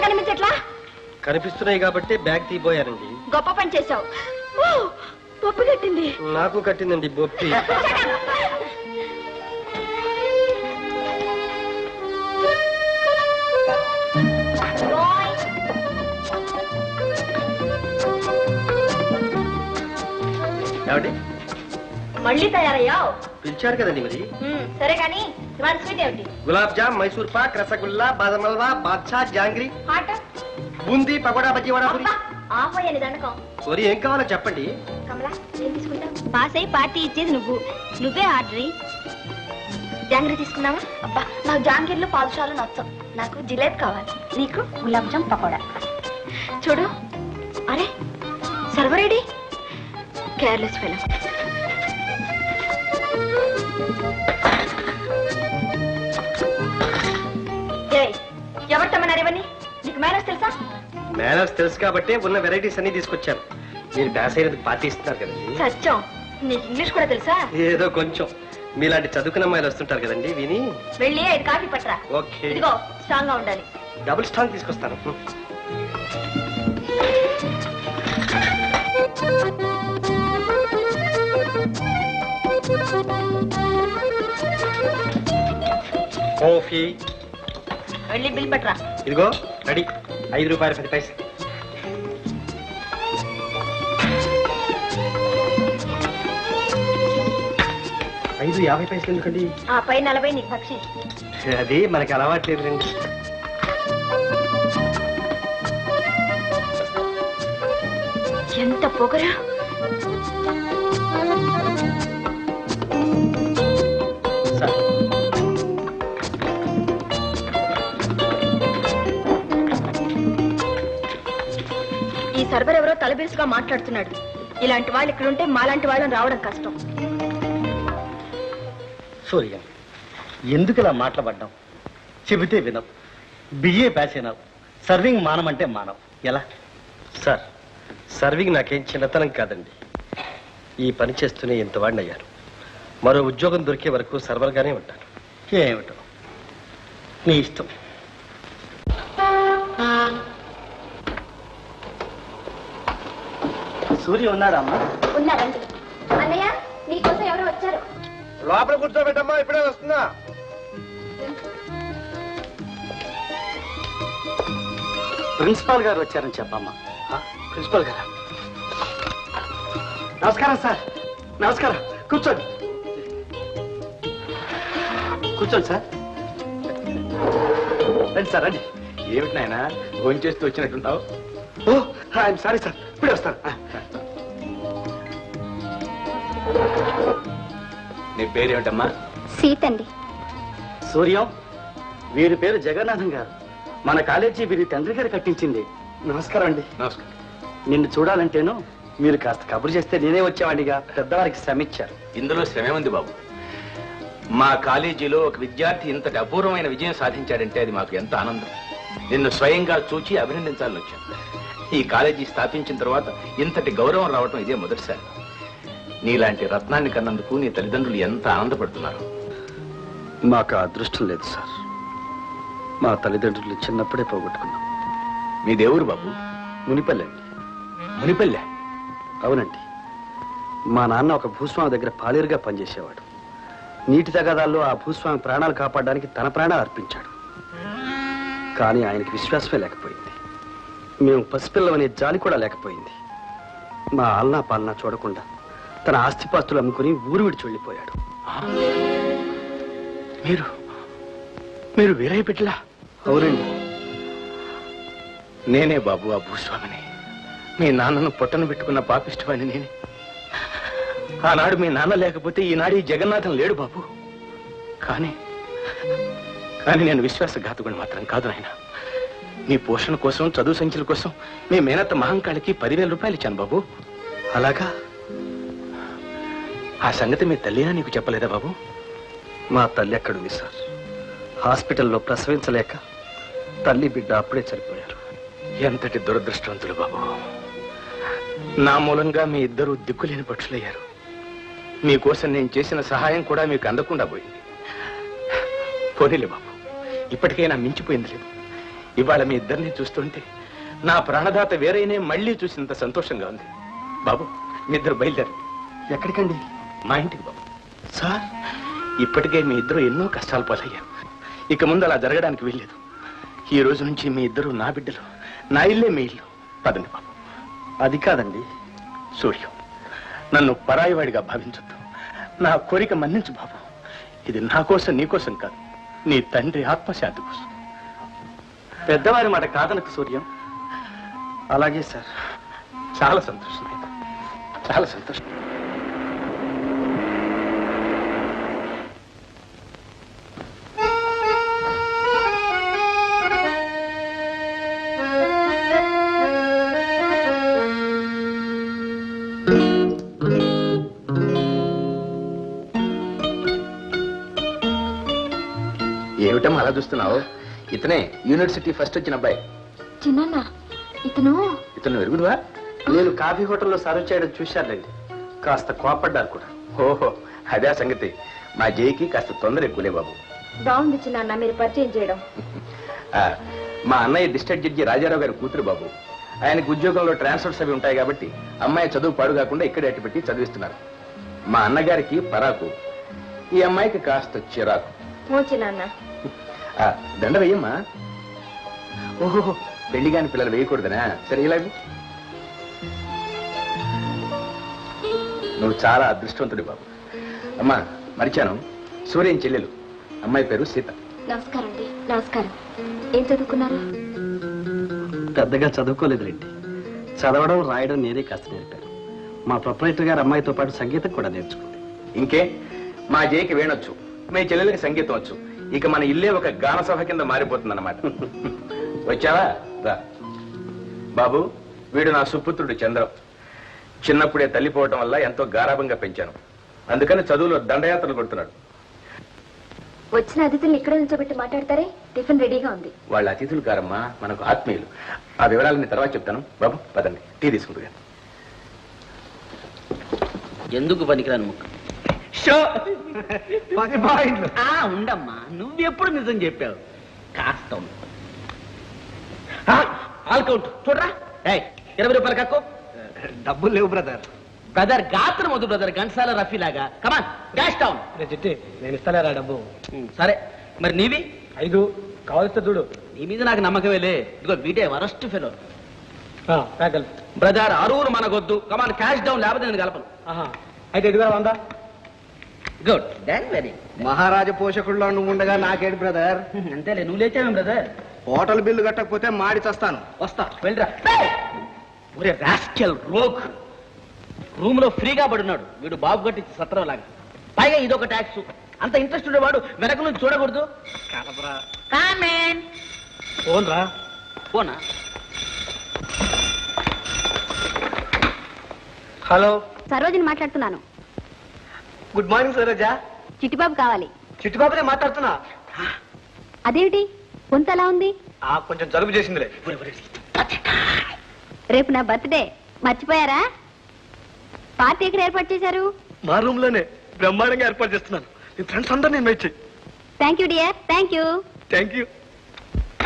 కనిపించట్లా? కనిపిస్తున్నాయి కాబట్టి బ్యాగ్ తీపోయారండి. గొప్ప పని చేశావు. బొప్పి కట్టింది. నాకు కట్టిందండి బొప్పి. మళ్ళీ తయారయ్యావు? పిలిచారు కదండి మరి. సరే కానీ ఇవాళ స్వీట్ ఏమిటి? గులాబ్ జామ్, మైసూర్ పాక్, రసగుల్లా, బాదం హల్వా, బాద్షా, జాంగ్రీ, బూందీ, పకోడా, బజ్జీ, వడా, పూరి. ఆపోయాని దండకం. మరి ఏం కావాలో చెప్పండి. కమలా ఏం తీసుకుంటావు? పాస్ అయి పార్టీ ఇచ్చేది నువ్వే ఆర్డర్. జాంగ్రీ తీసుకున్నావా? అబ్బా నాకు జాంగ్రీలు పాదుషాలు నచ్చం. నాకు జిలేబీ కావాలి. నీకు గులాబ్ జామ్, పకోడా. చూడు, అరే సర్వరేడి. Careless fellow. ఎవరు తమ్మన్నారు ఇవన్నీ? నీకు మేనర్స్ తెలుసా? మేనర్స్ తెలుసు కాబట్టి ఉన్న వెరైటీస్ అన్ని తీసుకొచ్చాను. మీరు డాన్స్ అయినందుకు పార్టీ ఇస్తున్నారు కదండి. సత్యం, నీకు ఇంగ్లీష్ కూడా తెలుసా? ఏదో కొంచెం. మీలాంటి చదువుకున్న అమ్మాయిలు వస్తుంటారు కదండి, విని. వెళ్ళి 5 కాఫీ పట్టరా. ఓకే. ఇదిగో స్ట్రాంగ్ గా ఉండాలి. డబుల్ స్ట్రాంగ్ తీసుకొస్తాను. కాఫీ. వెళ్ళి బిల్ పట్టరా. ఇదిగో రెడీ. 5 రూపాయలు 10 పైసలు. ఐదు 50 పైసలు ఎందుకండి? ఆ పై 40 నీకు పక్షి. అది మనకి అలవాట్లేదు రండి. ఎంత పొగరా. ఈ సర్వర్ ఎవరో తలబిరుసుగా మాట్లాడుతున్నాడు. ఇలాంటి వాళ్ళు ఇక్కడుంటే మాలాంటి వాళ్ళని రావడం కష్టం. సూర్య, ఎందుకు ఇలా మాట్లాడడం? చెబితే వినవు. బిఏ పాస్ అయినావు. సర్వింగ్ మానమంటే మానవు. ఎలా? సార్, సర్వింగ్ నాకేం చిన్నతనం కాదండి. ఈ పని చేస్తూనే ఇంతవాడిని అయ్యారు. మరో ఉద్యోగం దొరికే వరకు సర్వర్గానే ఉంటాను. ఏమిటో నీ ఇష్టం. సూర్య ఉన్నాడమ్మా? ఉన్నారండి. అన్నయ్య, నీకోసం ఎవరో వచ్చారు. లోపల కూర్చోబెట్టమ్మా, ఇప్పుడే వస్తుందా? ప్రిన్సిపాల్ గారు వచ్చారని చెప్పమ్మా. ప్రిన్సిపాల్ గారా? నమస్కారం సార్. నమస్కారం. కూర్చోండి. కూర్చోండి సార్. రండి సార్, రండి. ఏమిటి నాయన భోజనం చేస్తూ వచ్చినట్టుంటావు? ఓ ఐఎమ్ సారీ సార్, ఇప్పుడే వస్తాను. నీ పేరేమిటమ్మా? సీతండి. సూర్యం, వీరి పేరు జగన్నాథం గారు. మన కాలేజీ వీరి తండ్రి గారు కట్టించింది. నమస్కారం అండి. నమస్కారం. నిన్ను చూడాలంటేను మీరు కాస్త కబురు చేస్తే నేనే వచ్చేవాడిగా. పెద్దవారికి శ్రమించారు. ఇందులో శ్రమే ఉంది బాబు. మా కాలేజీలో ఒక విద్యార్థి ఇంతటి అపూర్వమైన విజయం సాధించాడంటే అది మాకు ఎంత ఆనందం. నిన్ను స్వయంగా చూచి అభినందించాలని వచ్చాను. ఈ కాలేజీ స్థాపించిన తర్వాత ఇంతటి గౌరవం రావటం ఇదే మొదటిసారి. నీలాంటి రత్నాన్ని కన్నందుకు నీ తల్లిదండ్రులు ఎంత ఆనందపడుతున్నారు. మాకు అదృష్టం లేదు సార్. మా తల్లిదండ్రులు చిన్నప్పుడే పోగొట్టుకున్నాం. మీ దేవురు బాబు? మునిపల్లి అండి. మునిపల్లె? అవునండి. మా నాన్న ఒక భూస్వామి దగ్గర పాలేరుగా పనిచేసేవాడు. నీటి తగాదాల్లో ఆ భూస్వామి ప్రాణాలు కాపాడడానికి తన ప్రాణాలు అర్పించాడు. కానీ ఆయనకి విశ్వాసమే లేకపోయింది. మేము పసిపిల్లమనే జాలి కూడా లేకపోయింది. మా ఆలనా పాలనా చూడకుండా తన ఆస్తిపాస్తులు అమ్ముకుని ఊరు విడిచి వెళ్ళిపోయాడు. మీరు వీరయ్య బిడ్డలా? అవునండి. నేనే బాబు ఆ భూస్వామిని. మీ నాన్నను పొట్టను పెట్టుకున్న పాపిష్టమని నేనే. ఆనాడు మీ నాన్న లేకపోతే ఈనాడు ఈ జగన్నాథం లేడు బాబు. కానీ నేను విశ్వాసఘాతకుని మాత్రం కాదు నాయన. మీ పోషణ కోసం, చదువు సంచుల కోసం మీ మేనత్త మహంకాళికి 10,000 రూపాయలు ఇచ్చాను బాబు. అలాగా? ఆ సంగతి మీ తల్లినా నీకు చెప్పలేదా బాబు? మా తల్లి ఎక్కడుంది సార్? హాస్పిటల్లో ప్రసవించలేక తల్లి బిడ్డ అప్పుడే చనిపోయారు. ఎంతటి దురదృష్టవంతులు బాబు. నా మూలంగా మీ ఇద్దరు దిక్కులేని పక్షులయ్యారు. మీకోసం నేను చేసిన సహాయం కూడా మీకు అందకుండా పోయింది. పోనీలే బాబు, ఇప్పటికైనా మించిపోయింది లేదు. ఇవాళ మీ ఇద్దరిని చూస్తుంటే నా ప్రాణదాత వేరేనే మళ్ళీ చూసినంత సంతోషంగా ఉంది. బాబు, మీ ఇద్దరు బయలుదేరు. ఎక్కడికండి? మా ఇంటికి బాబు. సార్, ఇప్పటికే మీ ఇద్దరు ఎన్నో కష్టాలు పాలయ్యారు. ఇక ముందు అలా జరగడానికి వీల్లేదు. ఈ రోజు నుంచి మీ ఇద్దరు నా బిడ్డలు, నా ఇల్లే మీ ఇల్లు. పదండి బాబు. అది కాదండి సూర్యం, నన్ను పరాయివాడిగా భావించొద్దు. నా కోరిక మన్నించు బాబు. ఇది నా కోసం, నీ కోసం కాదు, నీ తండ్రి ఆత్మశాంతి కోసం. పెద్దవారి మాట కాదనకు సూర్యం. అలాగే సార్. చాలా సంతోషం, చాలా సంతోషం. ఏమిటమ్మా అలా చూస్తున్నావు? ఇతనే యూనివర్సిటీ ఫస్ట్ వచ్చిన అబ్బాయి. చిన్న ఇతను ఎరుగుడువా? నేను కాఫీ హోటల్లో సర్వ్ చేయడం చూశానండి. కాస్త కోపడ్డారు కూడా. ఓహో, అదే సంగతి. మా జైకి కాస్త తొందర ఎక్కువలే బాబు. బాగుంది చిన్న మీరు పరిచయం చేయడం. మా అన్నయ్య డిస్ట్రిక్ట్ జడ్జి రాజారావు గారి కూతురు బాబు. ఆయనకు ఉద్యోగంలో ట్రాన్స్ఫర్స్ అవి ఉంటాయి కాబట్టి అమ్మాయి చదువు పాడు కాకుండా ఇక్కడే అట్టుపెట్టి చదివిస్తున్నారు. మా అన్నగారికి పరాకు, ఈ అమ్మాయికి కాస్త చిరాకు. చిన్న దండ వేయమ్మా. ఓహో, పెళ్లి కాని పిల్లలు వేయకూడదనా? సరే, ఇలాగే. నువ్వు చాలా అదృష్టవంతుడి బాబు. అమ్మా, మరిచాను, సూర్యం చెల్లెలు. అమ్మాయి పేరు సీత. నమస్కారం అండి. నమస్కారం. ఏం చదువుకున్నారు? పెద్దగా చదువుకోలేదులేండి. చదవడం రాయడం నేనే కాస్త నేర్పాను. మా ప్రొపరేటర్ గారు అమ్మాయితో పాటు సంగీతం కూడా నేర్చుకుంది. ఇంకే, మా జైకి వేణొచ్చు, మీ చెల్లెలకి సంగీతం వచ్చు. ఇక మన ఇల్లే ఒక గాన సభ కింద మారిపోతుందన్నమాట. వచ్చావా? రా బాబు. వీడు నా సుపుత్రుడు చంద్రం. చిన్నప్పుడే తల్లిపోవటం వల్ల ఎంతో గారాభంగా పెంచాను. అందుకని చదువులో దండయాత్రలు కొడుతున్నాడు. వచ్చిన అతిథులు ఇక్కడ నుంచోబెట్టి మాట్లాడతారే? టిఫిన్ రెడీగా ఉంది. వాళ్ళ అతిథులు కారమ్మా, మనకు ఆత్మీయులు. ఆ వివరాలని తర్వాత చెప్తాను. బాబు పదండి, టీ తీసుకుంటుగా. ఎందుకు పనికిరాను ముక్క? ఉండమ్మా, నువ్వెప్పుడు నిజం చెప్పావు? కాస్త ఆల్కౌట్ చూడరా. 20 రూపాయలు కక్కు. డబ్బులు లేవు బ్రదర్. బ్రదర్ గాత్రం వద్దు బ్రదర్, ఘంటసాల రఫీ లాగా. కమాన్, డాష్ డౌన్. నేను ఇస్తాలేరా డబ్బు? సరే, మరి నీవి 5 కావలిస్తే చూడు. నీ మీద నాకు నమ్మకమేలే. ఇదిగో వీటే వరస్ట్ ఫెలో. బ్రదర్, అరువులు మనకొద్దు. కమాన్, క్యాష్ డౌన్, లేకపోతే నేను కలపను. అయితే ఇదిగా 100. గుడ్, దాన్ వెరీ. మహారాజ పోషకుల్లో నువ్వు ఉండగా నాకేడు బ్రదర్. అంతేలే, నువ్వు లేచావే బ్రదర్. హోటల్ బిల్లు కట్టకపోతే మాడి చస్తాను. వస్తా, వెళ్ళరా. ఒరే రాస్కెల్ రోగ్, రూమ్ లో ఫ్రీగా పడున్నాడు వీడు, బాబు కట్టించి సత్రం లాగా. పైగా ఇదొక ట్యాక్స్. అంత ఇంట్రెస్ట్ ఉండేవాడు వెనక నుంచి చూడకూడదు. ఫోన్ రా. పోనా? హలో, సరోజిని మాట్లాడుతున్నాను. Good morning Saroja. చిట్టిబాబు కావాలి. చిట్టుబాబునే మాట్లాడుతున్నా. అదేమిటి కొంత ఎలా ఉంది? కొంచెం జలుబు చేసిందిలే. రేపు నా బర్త్డే, మర్చిపోయారా? పార్టీ ఎక్కడ ఏర్పాటు చేశారు? మా రూమ్ లోనే బ్రహ్మాండంగా ఏర్పాటు చేస్తున్నాను. నీ ఫ్రెండ్స్ అందరూ నేను మెచ్చి. Thank you dear, thank you. Thank you.